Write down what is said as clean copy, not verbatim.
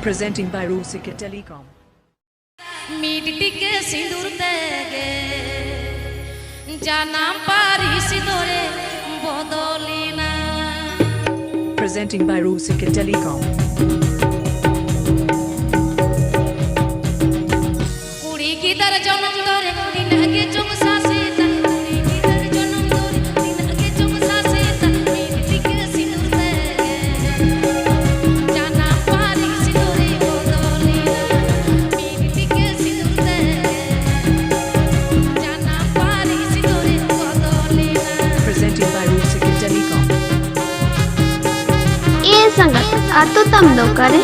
Presenting by Rusika Telecom. মিটটি কে সিঁদুর দেগে জানাম পারি সিঁদুরে বদলি না Presenting by Rusika Telecom. কুড়ি কি তার জনম ধরে দিন আগে চোখ সাসে তার কুড়ি কি তার জনম ধরে দিন আগে চোখ সাসে তার মিটটি কে সিঁদুর দেগে জানাম পারি সিঁদুরে বদলি না মিটটি কে সিঁদুর দেগে জানাম পারি সিঁদুরে বদলি না Presenting by Rusika Telecom. ए संगत आतो तम दो करे